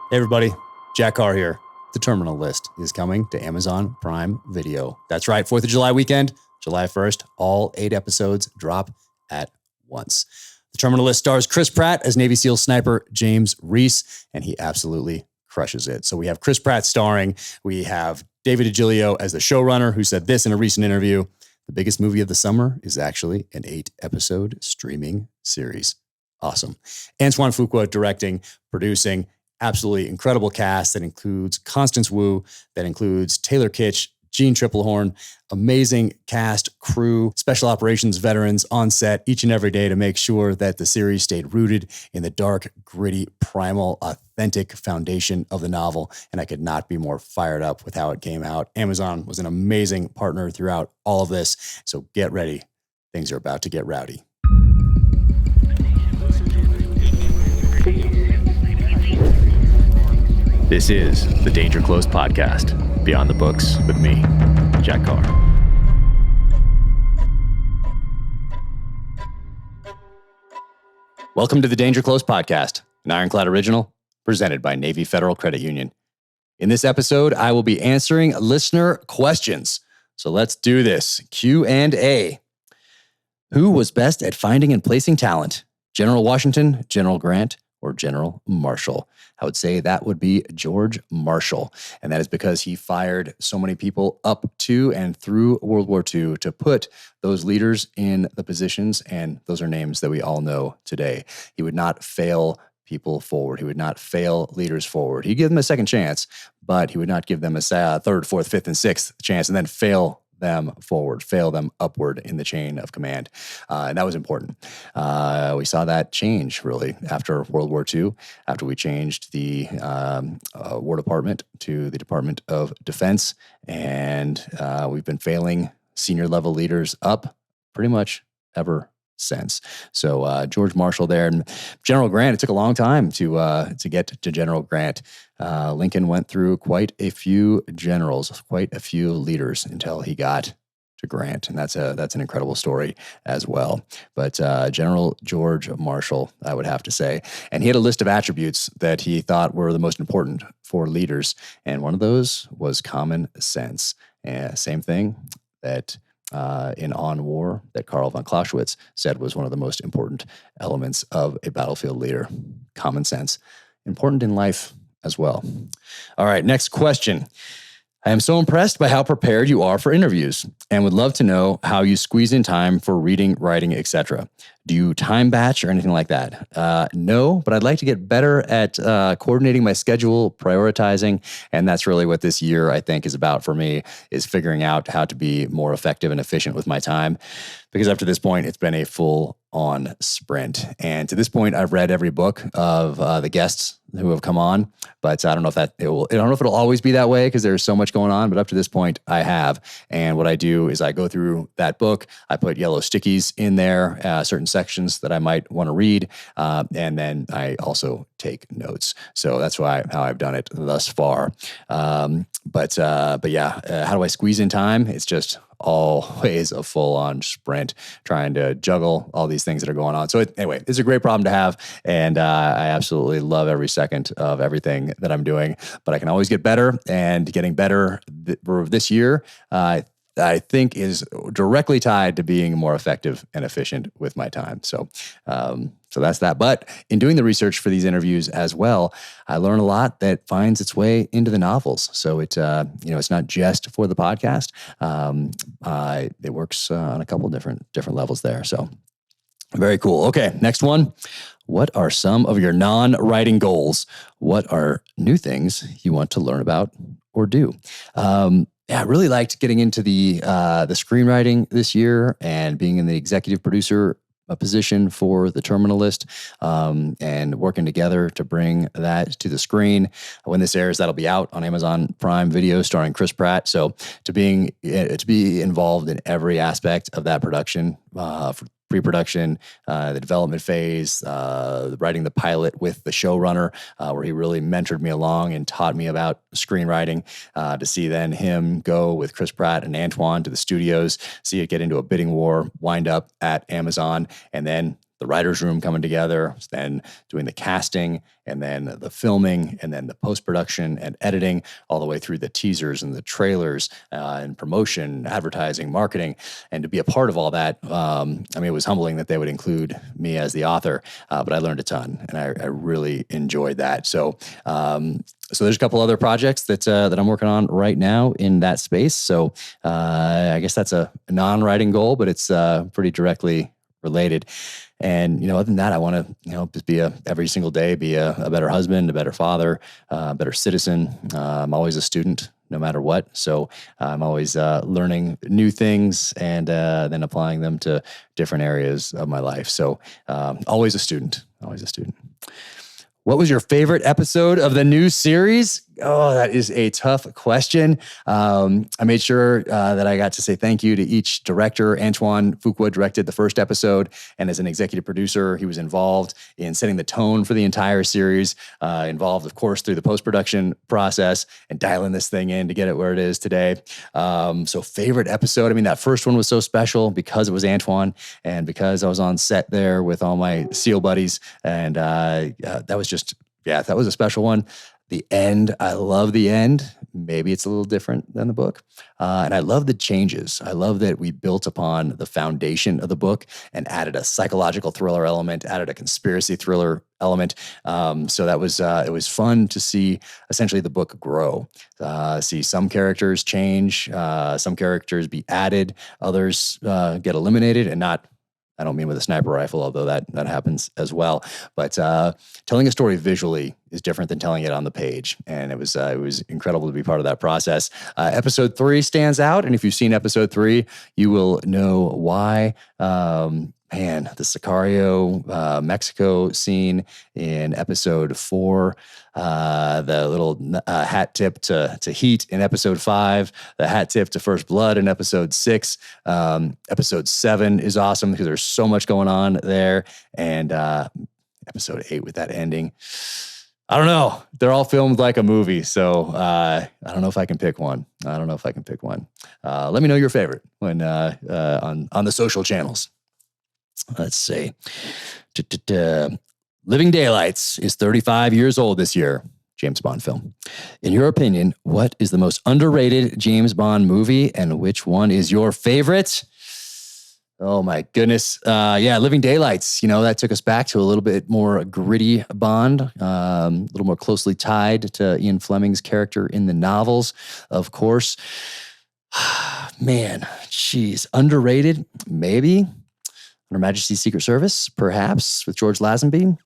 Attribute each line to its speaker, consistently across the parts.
Speaker 1: Hey everybody, Jack Carr here. The Terminal List is coming to Amazon Prime Video. That's right, 4th of July weekend, July 1st, all 8 episodes drop at once. The Terminal List stars Chris Pratt as Navy SEAL sniper James Reese, and he absolutely crushes it. So we have Chris Pratt starring. We have David DiGilio as the showrunner, who said this in a recent interview: the biggest movie of the summer is actually an 8-episode streaming series. Awesome. Antoine Fuqua directing, producing. Absolutely incredible cast that includes Constance Wu, that includes Taylor Kitsch, Jean Triplehorn, amazing cast, crew, special operations veterans on set each and every day to make sure that the series stayed rooted in the dark, gritty, primal, authentic foundation of the novel. And I could not be more fired up with how it came out. Amazon was an amazing partner throughout all of this. So get ready. Things are about to get rowdy.
Speaker 2: This is the Danger Close podcast, Beyond the Books with me, Jack Carr.
Speaker 1: Welcome to the Danger Close podcast, an IRONCLAD original presented by Navy Federal Credit Union. In this episode, I will be answering listener questions. So let's do this. Q&A. Who was best at finding and placing talent? General Washington, General Grant, or General Marshall? I would say that would be George Marshall. And that is because he fired so many people up to and through World War II to put those leaders in the positions. And those are names that we all know today. He would not fail people forward. He would not fail leaders forward. He'd give them a second chance, but he would not give them a third, fourth, fifth, and sixth chance and then fail them forward, fail them upward in the chain of command. And that was important. We saw that change really after World War II, after we changed the War Department to the Department of Defense. And we've been failing senior level leaders up pretty much ever since. So George Marshall there, and General Grant, it took a long time to get to General Grant. Lincoln went through quite a few generals, quite a few leaders until he got to Grant, and that's an incredible story as well. But General George Marshall, I would have to say, and he had a list of attributes that he thought were the most important for leaders, and one of those was common sense. Same thing that in On War that Karl von Clausewitz said was one of the most important elements of a battlefield leader. Common sense. Important in life as well. All right, next question. I am so impressed by how prepared you are for interviews and would love to know how you squeeze in time for reading, writing, etc. Do you time batch or anything like that? No, but I'd like to get better at coordinating my schedule, prioritizing, and that's really what this year I think is about for me, is figuring out how to be more effective and efficient with my time. Because up to this point, it's been a full-on sprint. And to this point, I've read every book of the guests who have come on, but I don't know if I don't know if it'll always be that way because there's so much going on. But up to this point, I have. And what I do is I go through that book. I put yellow stickies in there, certain sections that I might want to read, and then I also take notes. So that's how I've done it thus far. But yeah, how do I squeeze in time? It's just always a full-on sprint trying to juggle all these things that are going on. So anyway, it's a great problem to have, and I absolutely love every second of everything that I'm doing, but I can always get better, and getting better this year, I think is directly tied to being more effective and efficient with my time. So that's that. But in doing the research for these interviews as well, I learn a lot that finds its way into the novels. So it's not just for the podcast. It works on a couple different levels there. So very cool. Okay, next one. What are some of your non-writing goals? What are new things you want to learn about or do? I really liked getting into the screenwriting this year and being in the executive producer position for the Terminal List, and working together to bring that to the screen. When this airs, that'll be out on Amazon Prime Video, starring Chris Pratt. So to be involved in every aspect of that production, for pre-production, the development phase, writing the pilot with the showrunner, where he really mentored me along and taught me about screenwriting, to see then him go with Chris Pratt and Antoine to the studios, see it get into a bidding war, wind up at Amazon, and then the writer's room coming together, then doing the casting, and then the filming, and then the post-production and editing, all the way through the teasers and the trailers and promotion, advertising, marketing. And to be a part of all that, I mean, it was humbling that they would include me as the author, but I learned a ton, and I really enjoyed that. So there's a couple other projects that I'm working on right now in that space. So I guess that's a non-writing goal, but it's pretty directly related. And, other than that, I want to, just be every single day, be a better husband, a better father, a better citizen. I'm always a student, no matter what. So I'm always learning new things and then applying them to different areas of my life. So always a student, always a student. What was your favorite episode of the new series? Oh, that is a tough question. I made sure that I got to say thank you to each director. Antoine Fuqua directed the first episode, and as an executive producer, he was involved in setting the tone for the entire series, involved, of course, through the post-production process and dialing this thing in to get it where it is today. So favorite episode, I mean, that first one was so special because it was Antoine and because I was on set there with all my SEAL buddies, and that was just, that was a special one. The end, I love the end. Maybe it's a little different than the book. And I love the changes. I love that we built upon the foundation of the book and added a psychological thriller element, added a conspiracy thriller element. So that was, it was fun to see essentially the book grow, see some characters change, some characters be added, others get eliminated, and not, I don't mean with a sniper rifle, although that happens as well. But telling a story visually is different than telling it on the page, and it was incredible to be part of that process. Episode 3 stands out, and if you've seen episode 3, you will know why. Man, the Sicario, Mexico scene in episode 4, the little hat tip to Heat in episode 5, the hat tip to First Blood in episode 6. Episode 7 is awesome because there's so much going on there. And episode 8 with that ending. I don't know. They're all filmed like a movie. So I don't know if I can pick one. Let me know your favorite when on the social channels. Let's see. Living Daylights is 35 years old this year. James Bond film. In your opinion, what is the most underrated James Bond movie, and which one is your favorite? Oh my goodness. Living Daylights, that took us back to a little bit more gritty Bond, a little more closely tied to Ian Fleming's character in the novels, of course. Man, geez, underrated, maybe. Her Majesty's Secret Service, perhaps, with George Lazenby,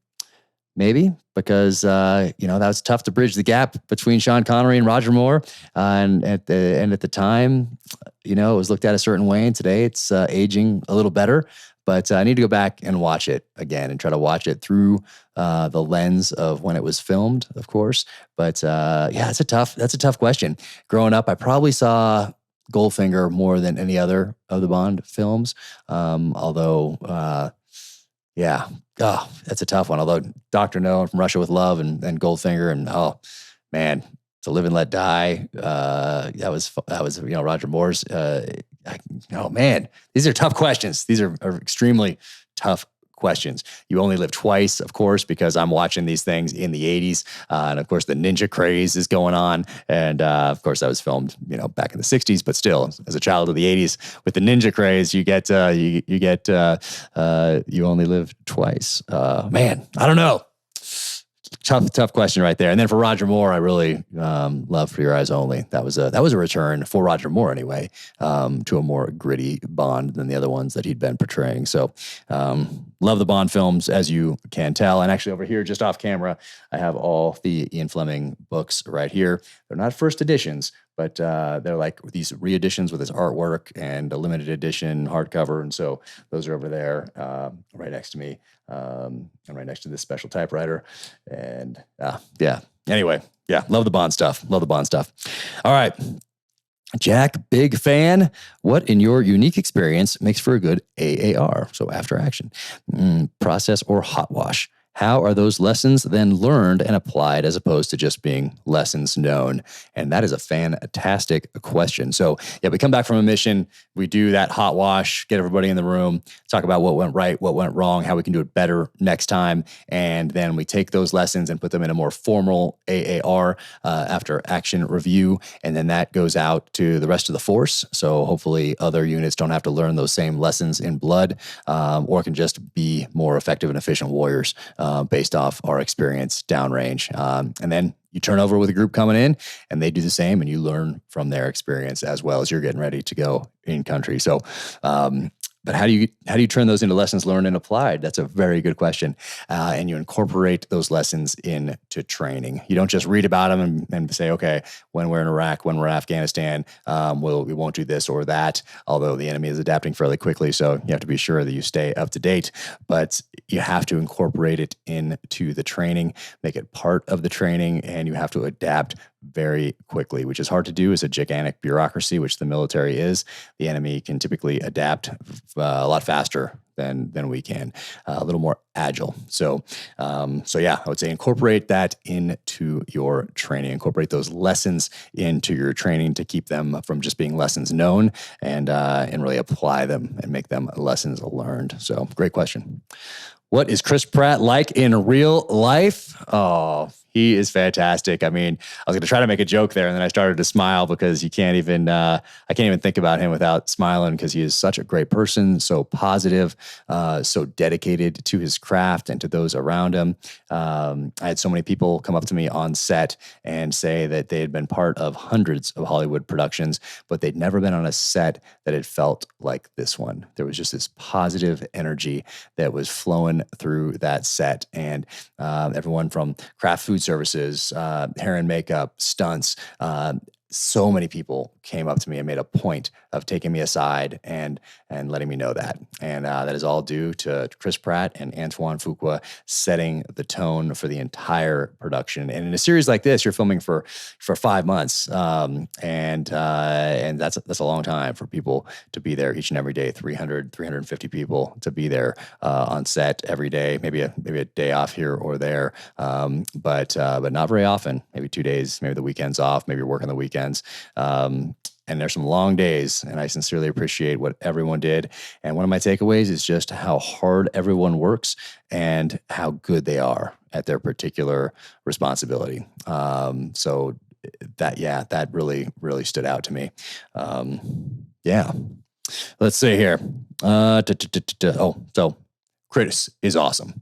Speaker 1: maybe, because that was tough to bridge the gap between Sean Connery and Roger Moore, and at the time, it was looked at a certain way, and today it's aging a little better. But I need to go back and watch it again and try to watch it through the lens of when it was filmed, of course. But that's a tough question. Growing up, I probably saw Goldfinger more than any other of the Bond films. Although, that's a tough one. Although Dr. No and From Russia with Love and Goldfinger and, oh man, To Live and Let Die. That was Roger Moore's. These are tough questions. These are extremely tough questions. You Only Live Twice, of course, because I'm watching these things in the 80s. And of course, the ninja craze is going on. And of course, that was filmed, back in the 60s, but still, as a child of the 80s, with the ninja craze, you get You Only Live Twice. Man, I don't know. Tough question right there. And then for Roger Moore, I really love For Your Eyes Only. That was a return for Roger Moore anyway, to a more gritty Bond than the other ones that he'd been portraying. So love the Bond films, as you can tell. And actually over here, just off camera, I have all the Ian Fleming books right here. They're not first editions, but they're like these re-editions with his artwork and a limited edition hardcover. And so those are over there right next to me. And right next to this special typewriter. And anyway, love the Bond stuff. All right. Jack, big fan. What, in your unique experience, makes for a good AAR? So after action, process or hot wash? how are those lessons then learned and applied as opposed to just being lessons known? And that is a fantastic question. So yeah, we come back from a mission, we do that hot wash, get everybody in the room, talk about what went right, what went wrong, how we can do it better next time. And then we take those lessons and put them in a more formal AAR, after action review. And then that goes out to the rest of the force. So hopefully other units don't have to learn those same lessons in blood, or can just be more effective and efficient warriors based off our experience downrange. And then you turn over with a group coming in and they do the same and you learn from their experience as well as you're getting ready to go in country. So, but how do you turn those into lessons learned and applied? That's a very good question. And you incorporate those lessons into training. You don't just read about them and say, okay, when we're in Iraq, when we're in Afghanistan, we won't do this or that, although the enemy is adapting fairly quickly. So you have to be sure that you stay up to date, but you have to incorporate it into the training, make it part of the training, and you have to adapt very quickly, which is hard to do as a gigantic bureaucracy, which the military is. The enemy can typically adapt a lot faster than we can, a little more agile. So yeah, I would say incorporate that into your training, incorporate those lessons into your training to keep them from just being lessons known and really apply them and make them lessons learned. So great question. What is Chris Pratt like in real life? Oh, he is fantastic. I mean, I was going to try to make a joke there, and then I started to smile because I can't even think about him without smiling because he is such a great person, so positive, so dedicated to his craft and to those around him. I had so many people come up to me on set and say that they had been part of hundreds of Hollywood productions, but they'd never been on a set that had felt like this one. There was just this positive energy that was flowing through that set, and everyone from craft food services, hair and makeup, stunts, so many people came up to me and made a point of taking me aside and letting me know that. And that is all due to Chris Pratt and Antoine Fuqua setting the tone for the entire production. And in a series like this, you're filming for 5 months. And that's a long time for people to be there each and every day, 350 people to be there on set every day, maybe a day off here or there. But not very often, maybe 2 days, maybe the weekends off, maybe you're working the weekends. And there's some long days, and I sincerely appreciate what everyone did. And one of my takeaways is just how hard everyone works and how good they are at their particular responsibility. So that really, really stood out to me. Yeah. Let's see here. So Chris is awesome.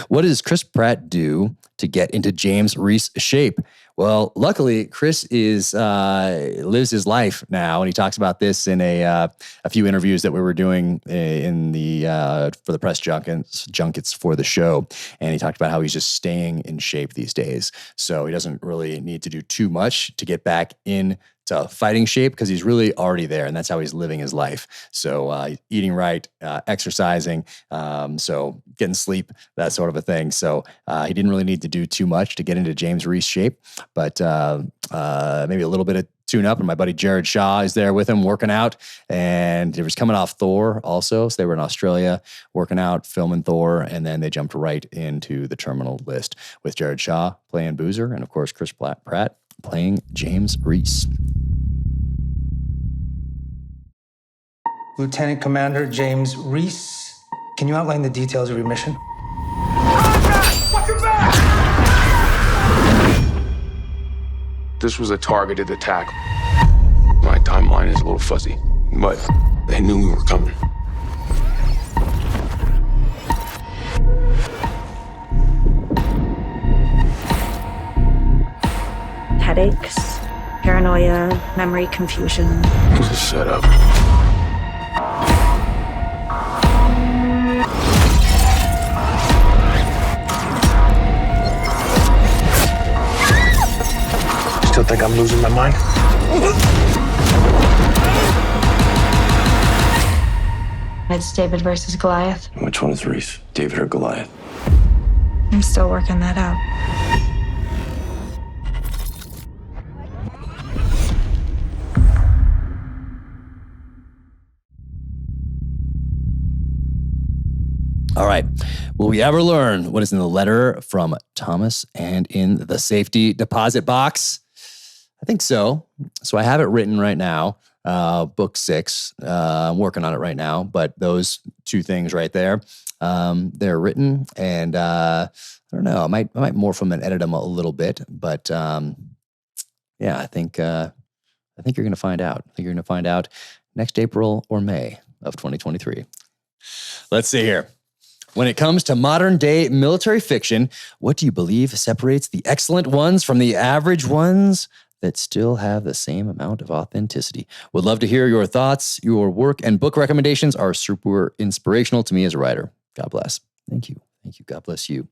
Speaker 1: What does Chris Pratt do to get into James Reese shape? Well, luckily, Chris lives his life now, and he talks about this in a few interviews that we were doing for the press junkets for the show. And he talked about how he's just staying in shape these days, so he doesn't really need to do too much to get back in to fighting shape because he's really already there, and that's how he's living his life. So eating right, exercising, so getting sleep, that sort of a thing. So he didn't really need to do too much to get into James Reese shape, but maybe a little bit of tune up. And my buddy Jared Shaw is there with him working out, and he was coming off Thor also. So they were in Australia working out, filming Thor, and then they jumped right into the terminal list with Jared Shaw playing Boozer, and of course Chris Pratt playing James Reese.
Speaker 3: Lieutenant Commander James Reese, can you outline the details of your mission?
Speaker 4: Watch your back! This was a targeted attack. My timeline is a little fuzzy, but they knew we were coming.
Speaker 5: Headaches, paranoia, memory confusion.
Speaker 4: It was a setup. Still think I'm losing my mind?
Speaker 5: It's David versus Goliath.
Speaker 6: Which one is Reese, David or Goliath?
Speaker 5: I'm still working that out.
Speaker 1: All right. Will we ever learn what is in the letter from Thomas and in the safety deposit box? I think so. So I have it written right now, book 6. I'm working on it right now, but those 2 things right there, they're written, and I don't know. I might morph them and edit them a little bit, but yeah, I think you're going to find out. I think you're going to find out next April or May of 2023. Let's see here. When it comes to modern day military fiction, what do you believe separates the excellent ones from the average ones that still have the same amount of authenticity? Would love to hear your thoughts. Your work and book recommendations are super inspirational to me as a writer. God bless. Thank you. Thank you. God bless you.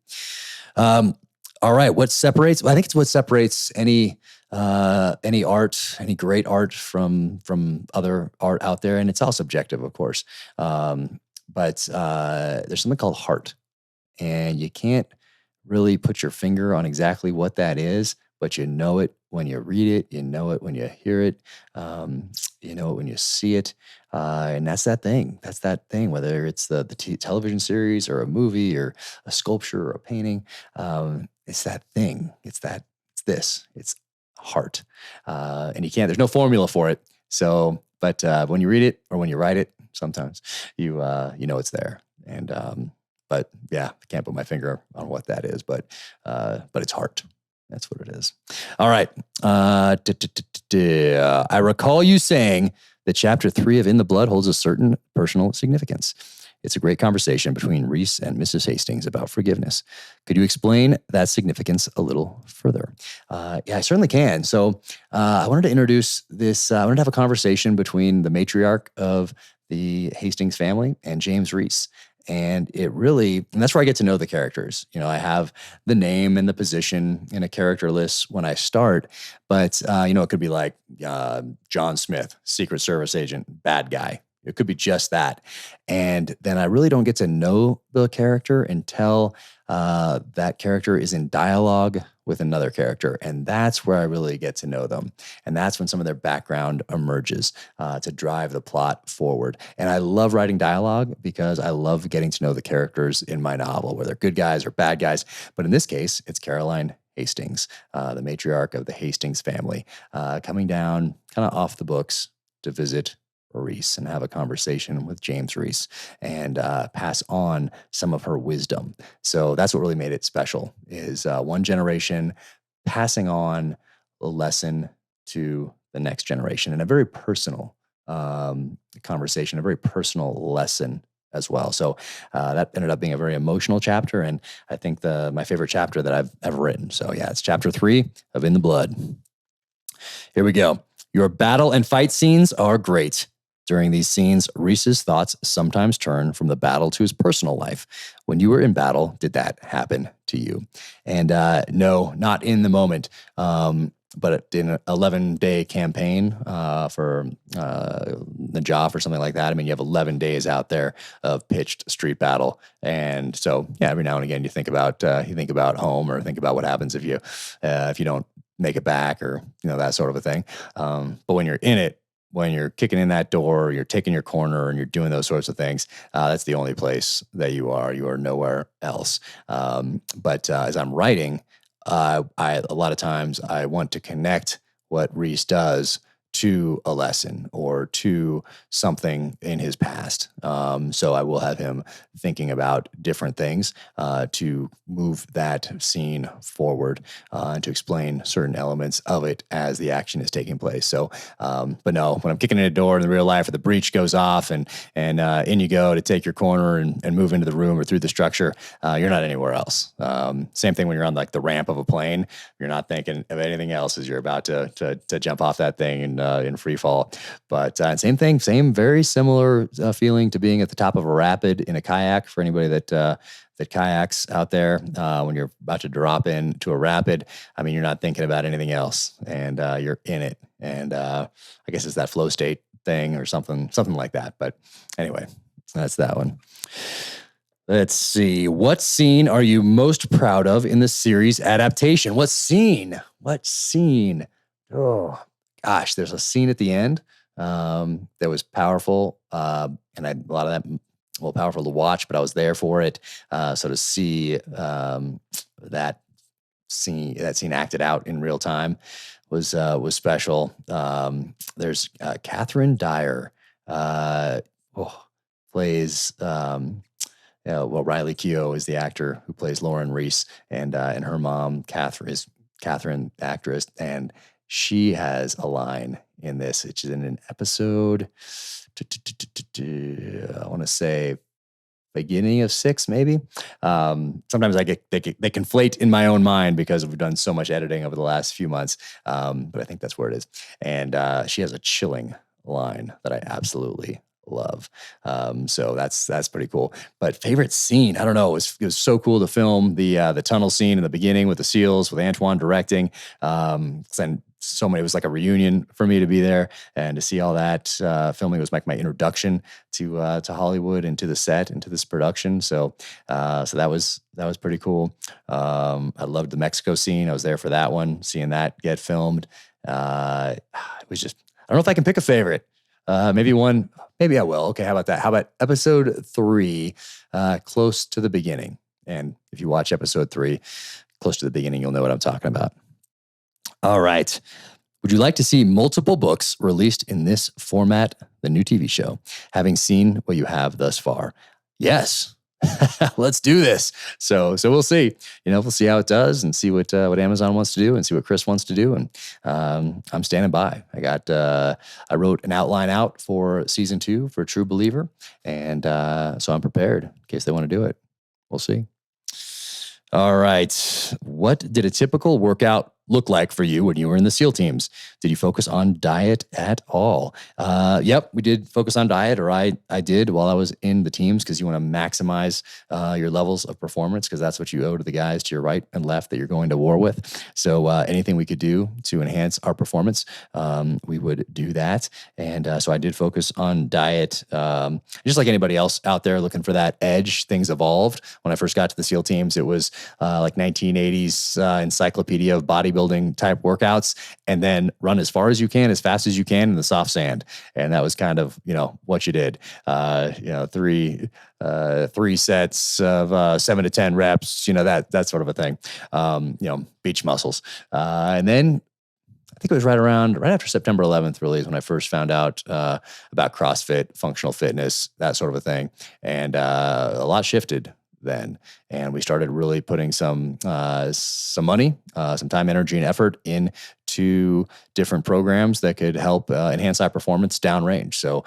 Speaker 1: All right. What separates? Well, I think it's what separates any art, any great art from other art out there. And it's all subjective, of course. But there's something called heart, and you can't really put your finger on exactly what that is, but you know it when you read it, you know it when you hear it, you know it when you see it, and that's that thing. That's that thing, whether it's the television series or a movie or a sculpture or a painting, it's that thing. It's heart, and you can't. There's no formula for it. So, but when you read it or when you write it, sometimes you know it's there, and but yeah, I can't put my finger on what that is, but it's heart. That's what it is. All right. I recall you saying that chapter 3 of In the Blood holds a certain personal significance. It's a great conversation between Reese and Mrs. Hastings about forgiveness. Could you explain that significance a little further? Yeah, I certainly can. So I wanted to introduce this. I wanted to have a conversation between the matriarch of the Hastings family and James Reese. And and that's where I get to know the characters. You know, I have the name and the position in a character list when I start, but, it could be like John Smith, Secret Service agent, bad guy. It could be just that. And then I really don't get to know the character until that character is in dialogue with another character. And that's where I really get to know them. And that's when some of their background emerges to drive the plot forward. And I love writing dialogue because I love getting to know the characters in my novel, whether they're good guys or bad guys. But in this case, it's Caroline Hastings, the matriarch of the Hastings family, coming down kind of off the books to visit Reese and have a conversation with James Reese and pass on some of her wisdom. So that's what really made it special, is one generation passing on a lesson to the next generation, and a very personal conversation, a very personal lesson as well. So that ended up being a very emotional chapter, and I think my favorite chapter that I've ever written. So yeah, it's chapter 3 of In the Blood. Here we go. Your battle and fight scenes are great. During these scenes, Reese's thoughts sometimes turn from the battle to his personal life. When you were in battle, did that happen to you? And no, not in the moment, but in an 11-day campaign for Najaf or something like that. I mean, you have 11 days out there of pitched street battle. And so, yeah, every now and again, you think about home, or think about what happens if you don't make it back, or, that sort of a thing. But when you're in it, when you're kicking in that door, you're taking your corner, and you're doing those sorts of things, that's the only place that you are. You are nowhere else. But as I'm writing, a lot of times I want to connect what Reese does to a lesson or to something in his past. So I will have him thinking about different things to move that scene forward and to explain certain elements of it as the action is taking place. So, but no, when I'm kicking in a door in the real life, or the breach goes off and in you go to take your corner and move into the room or through the structure, you're not anywhere else. Same thing when you're on like the ramp of a plane. You're not thinking of anything else as you're about to jump off that thing and in free fall. But same thing, very similar feeling to being at the top of a rapid in a kayak. For anybody that kayaks out there, when you're about to drop into a rapid, I mean, you're not thinking about anything else, and you're in it. And I guess it's that flow state thing or something like that. But anyway, that's that one. Let's see. What scene are you most proud of in the series adaptation? What scene? Oh, gosh, there's a scene at the end that was powerful. And a lot of that well, powerful to watch, but I was there for it. So to see that scene acted out in real time was special. There's Catherine Dyer, plays. Riley Keough is the actor who plays Lauren Reese, and her mom, Catherine, is Catherine, actress, and she has a line in this. It's in an episode. I want to say beginning of 6, maybe. Sometimes they conflate in my own mind because we've done so much editing over the last few months. But I think that's where it is. And she has a chilling line that I absolutely love. So that's pretty cool. But favorite scene, I don't know. It was so cool to film the tunnel scene in the beginning with the SEALs, with Antoine directing. And so many, it was like a reunion for me to be there and to see all that filming. Was like my introduction to Hollywood and to the set and to this production. So that was pretty cool. I loved the Mexico scene. I was there for that one, seeing that get filmed. It was just, I don't know if I can pick a favorite. Maybe one, maybe I will. Okay, how about that? How about episode 3, close to the beginning? And if you watch episode 3, close to the beginning, you'll know what I'm talking about. All right. Would you like to see multiple books released in this format, the new TV show, having seen what you have thus far? Yes. Let's do this. So we'll see. We'll see how it does and see what Amazon wants to do and see what Chris wants to do. And I'm standing by. I wrote an outline out for season 2 for True Believer, and so I'm prepared in case they want to do it. We'll see. All right. What did a typical workout look like for you when you were in the SEAL teams? Did you focus on diet at all? Yep, we did focus on diet, or I did while I was in the teams, because you want to maximize your levels of performance, because that's what you owe to the guys to your right and left that you're going to war with. So anything we could do to enhance our performance, we would do that. And so I did focus on diet. Just like anybody else out there looking for that edge, things evolved. When I first got to the SEAL teams, it was like 1980s encyclopedia of bodybuilding type workouts, and then run as far as you can, as fast as you can in the soft sand. And that was kind of, what you did. 3 sets of 7 to 10 reps, that sort of a thing. Beach muscles. And then I think it was right after September 11th, really, is when I first found out about CrossFit, functional fitness, that sort of a thing. And a lot shifted then, and we started really putting some money, some time, energy, and effort into different programs that could help enhance our performance downrange. So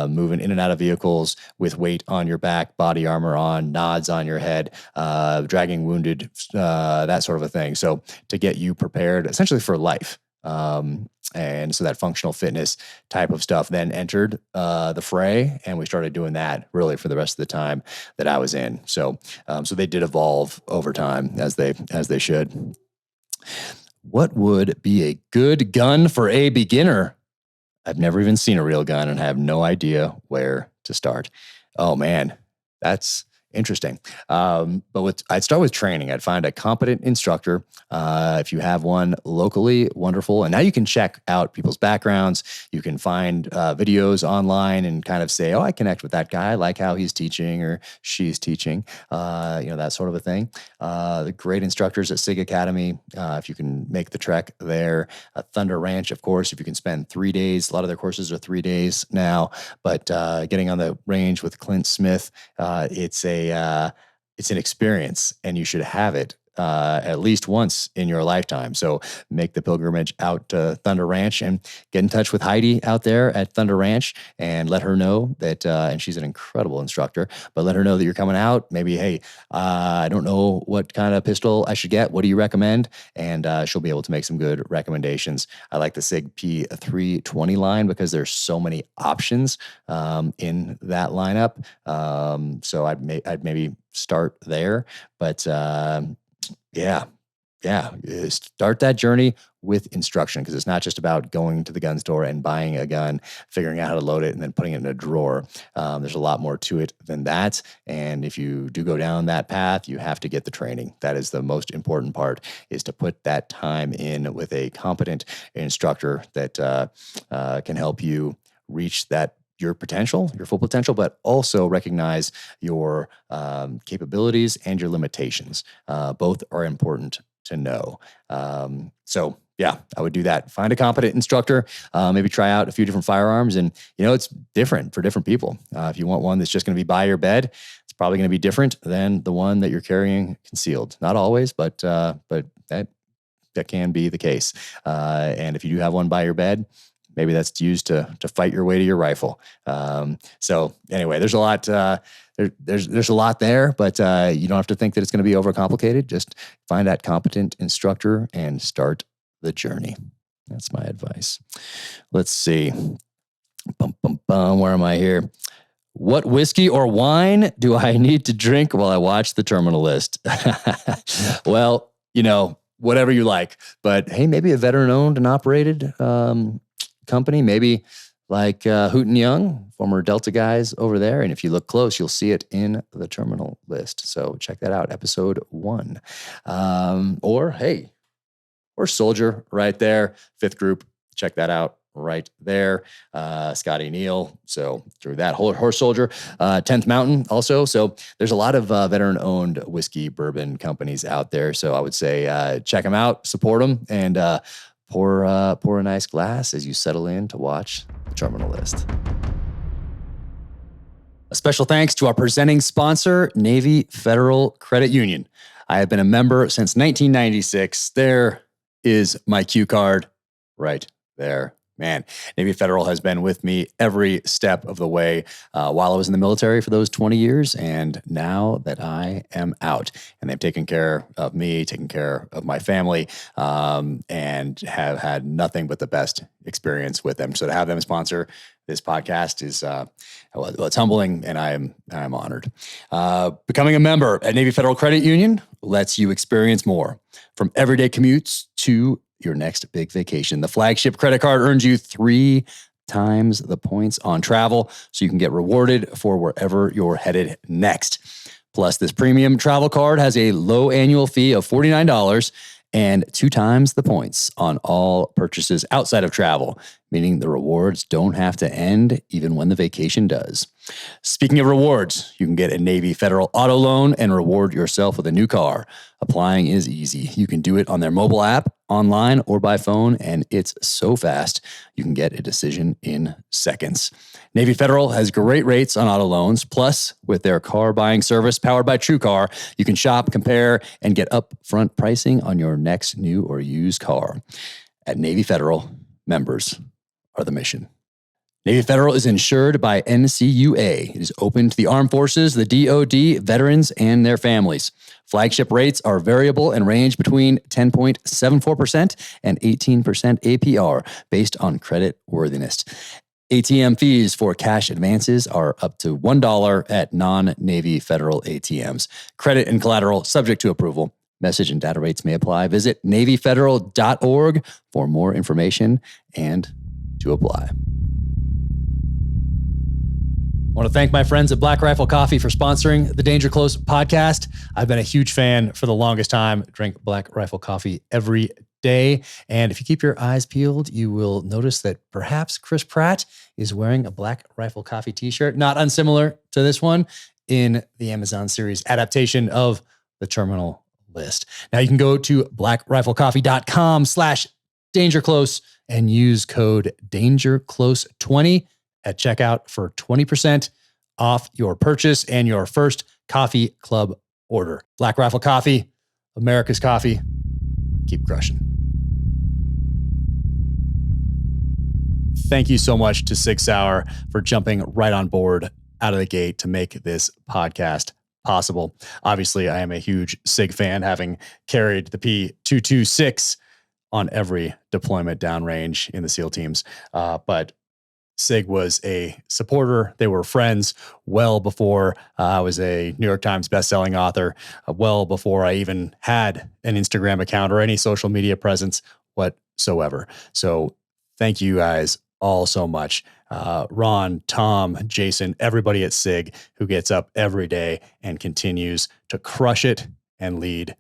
Speaker 1: moving in and out of vehicles with weight on your back, body armor on, nods on your head, dragging wounded, that sort of a thing. So to get you prepared essentially for life. And so that functional fitness type of stuff then entered the fray, and we started doing that really for the rest of the time that I was in. So they did evolve over time, as they should. What would be a good gun for a beginner? I've never even seen a real gun and I have no idea where to start. Oh man, that's interesting. But I'd start with training. I'd find a competent instructor. If you have one locally, wonderful. And now you can check out people's backgrounds. You can find videos online and kind of say, oh, I connect with that guy. I like how he's teaching or she's teaching, that sort of a thing. The great instructors at Sig Academy, if you can make the trek there. Thunder Ranch, of course, if you can spend 3 days. A lot of their courses are 3 days now. But getting on the range with Clint Smith, it's an experience, and you should have it at least once in your lifetime. So make the pilgrimage out to Thunder Ranch and get in touch with Heidi out there at Thunder Ranch and let her know that, and she's an incredible instructor, but let her know that you're coming out. Maybe, hey, I don't know what kind of pistol I should get. What do you recommend? And she'll be able to make some good recommendations. I like the Sig P320 line because there's so many options in that lineup. So I'd maybe start there, but start that journey with instruction, because it's not just about going to the gun store and buying a gun, figuring out how to load it, and then putting it in a drawer. There's a lot more to it than that. And if you do go down that path, you have to get the training. That is the most important part, is to put that time in with a competent instructor that can help you reach that your potential, your full potential, but also recognize your capabilities and your limitations. Both are important to know. So yeah, I would do that. Find a competent instructor, maybe try out a few different firearms. And, it's different for different people. If you want one that's just going to be by your bed, it's probably going to be different than the one that you're carrying concealed. Not always, but that can be the case. And if you do have one by your bed, maybe that's used to fight your way to your rifle. So anyway, there's a lot. There's a lot there, but you don't have to think that it's going to be overcomplicated. Just find that competent instructor and start the journey. That's my advice. Let's see. Where am I here? What whiskey or wine do I need to drink while I watch the terminal list? Well, whatever you like. But hey, maybe a veteran-owned and operated company, maybe like Houghton Young, former Delta guys over there. And if you look close, you'll see it in the terminal list. So check that out, episode 1. Or Soldier right there, 5th Group. Check that out right there. Scotty Neal. So through that Horse Soldier, 10th Mountain also. So there's a lot of veteran-owned whiskey bourbon companies out there. So I would say check them out, support them, and pour a nice glass as you settle in to watch the terminal list. A special thanks to our presenting sponsor, Navy Federal Credit Union. I have been a member since 1996. There is my cue card right there. Man, Navy Federal has been with me every step of the way while I was in the military for those 20 years. And now that I am out, and they've taken care of me, taken care of my family, and have had nothing but the best experience with them. So to have them sponsor this podcast is, it's humbling, and I'm honored. Becoming a member at Navy Federal Credit Union lets you experience more, from everyday commutes to your next big vacation. The flagship credit card earns you 3 times the points on travel, so you can get rewarded for wherever you're headed next. Plus, this premium travel card has a low annual fee of $49 and 2 times the points on all purchases outside of travel, meaning the rewards don't have to end even when the vacation does. Speaking of rewards, you can get a Navy Federal auto loan and reward yourself with a new car. Applying is easy. You can do it on their mobile app, online, or by phone, and it's so fast, you can get a decision in seconds. Navy Federal has great rates on auto loans. Plus, with their car buying service powered by TrueCar, you can shop, compare, and get upfront pricing on your next new or used car. At Navy Federal, members are the mission. Navy Federal is insured by NCUA. It is open to the armed forces, the DoD, veterans, and their families. Flagship rates are variable and range between 10.74% and 18% APR based on credit worthiness. ATM fees for cash advances are up to $1 at non-Navy Federal ATMs. Credit and collateral subject to approval. Message and data rates may apply. Visit NavyFederal.org for more information and to apply. I want to thank my friends at Black Rifle Coffee for sponsoring the Danger Close podcast. I've been a huge fan for the longest time. Drink Black Rifle Coffee every day. And if you keep your eyes peeled, you will notice that perhaps Chris Pratt is wearing a Black Rifle Coffee t-shirt, not unsimilar to this one, in the Amazon series adaptation of the Terminal List. Now you can go to blackriflecoffee.com/dangerclose and use code DangerClose20 at checkout for 20% off your purchase and your first coffee club order. Black Rifle Coffee, America's coffee. Keep crushing. Thank you so much to Sig Sauer for jumping right on board out of the gate to make this podcast possible. Obviously, I am a huge Sig fan, having carried the P226 on every deployment downrange in the SEAL teams. But Sig was a supporter. They were friends well before I was a New York Times bestselling author, well before I even had an Instagram account or any social media presence whatsoever. So thank you guys all so much. Ron, Tom, Jason, everybody at Sig who gets up every day and continues to crush it and lead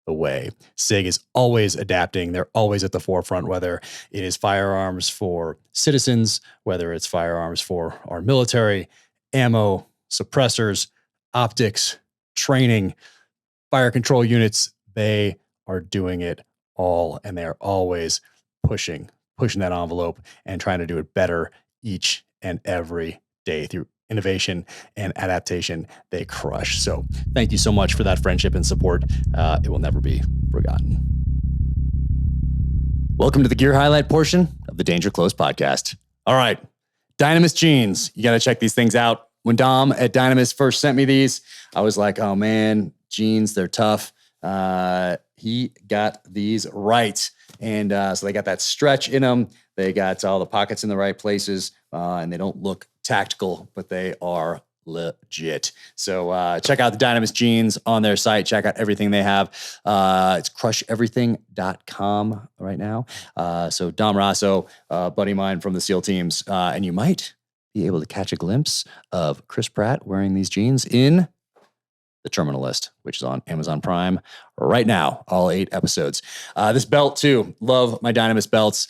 Speaker 1: the way. Sig is always adapting. They're always at the forefront, whether it is firearms for citizens, whether it's firearms for our military, ammo, suppressors, optics, training, fire control units. They are doing it all, and they are always pushing that envelope and trying to do it better each and every day through innovation and adaptation. They crush. So thank you so much for that friendship and support. It will never be forgotten. Welcome to the gear highlight portion of the Danger Close podcast. All right, Dynamis Jeans. You got to check these things out. When Dom at Dynamis first sent me these, I was like, oh man, jeans, they're tough. He got these right. And so they got that stretch in them. They got all the pockets in the right places, and they don't look tactical, but they are legit. So check out the Dynamis Jeans on their site. Check out everything they have. It's crusheverything.com right now. So Dom Rosso, buddy of mine from the SEAL teams, and you might be able to catch a glimpse of Chris Pratt wearing these jeans in The Terminal List, which is on Amazon Prime right now, all 8 episodes. This belt too, love my Dynamis belts.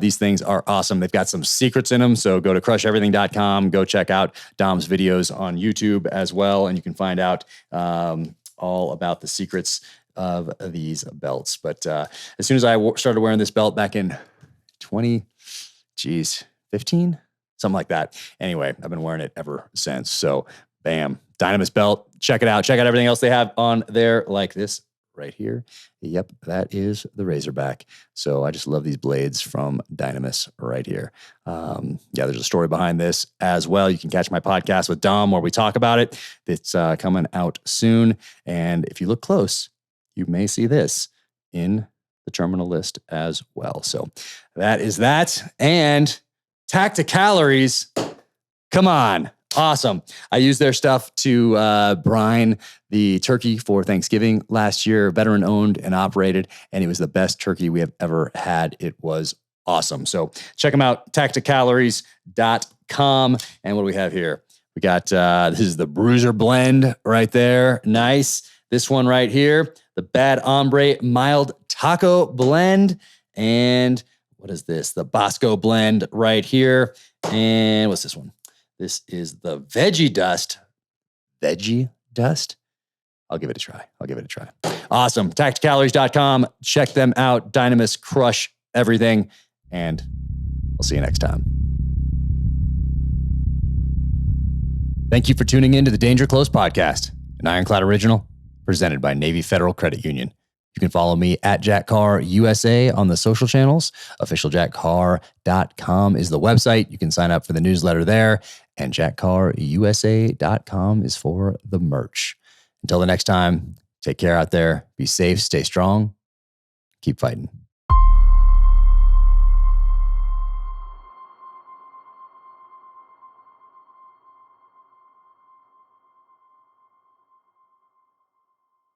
Speaker 1: These things are awesome. They've got some secrets in them, so go to crusheverything.com, go check out Dom's videos on YouTube as well, and you can find out all about the secrets of these belts. But as soon as I started wearing this belt back in 15? Something like that. Anyway, I've been wearing it ever since. So bam, Dynamis belt. Check it out. Check out everything else they have on there, like this right here. Yep, that is the Razorback. So I just love these blades from Dynamis right here. Yeah, there's a story behind this as well. You can catch my podcast with Dom where we talk about it. It's coming out soon. And if you look close, you may see this in the Terminal List as well. So that is that. And Tacticalories, come on. Awesome. I used their stuff to brine the turkey for Thanksgiving last year, veteran owned and operated, and it was the best turkey we have ever had. It was awesome. So check them out, tacticalories.com. And what do we have here? We got, this is the Bruiser blend right there. Nice. This one right here, the Bad Hombre Mild Taco blend. And what is this? The Bosco blend right here. And what's this one? This is the Veggie Dust. Veggie Dust? I'll give it a try. Awesome. Tacticalories.com. Check them out. Dynamis, crush everything. And we'll see you next time. Thank you for tuning in to the Danger Close podcast, an Ironclad original presented by Navy Federal Credit Union. You can follow me at Jack Carr USA on the social channels. OfficialJackCarr.com is the website. You can sign up for the newsletter there. And JackCarrUSA.com is for the merch. Until the next time, take care out there. Be safe, stay strong, keep fighting.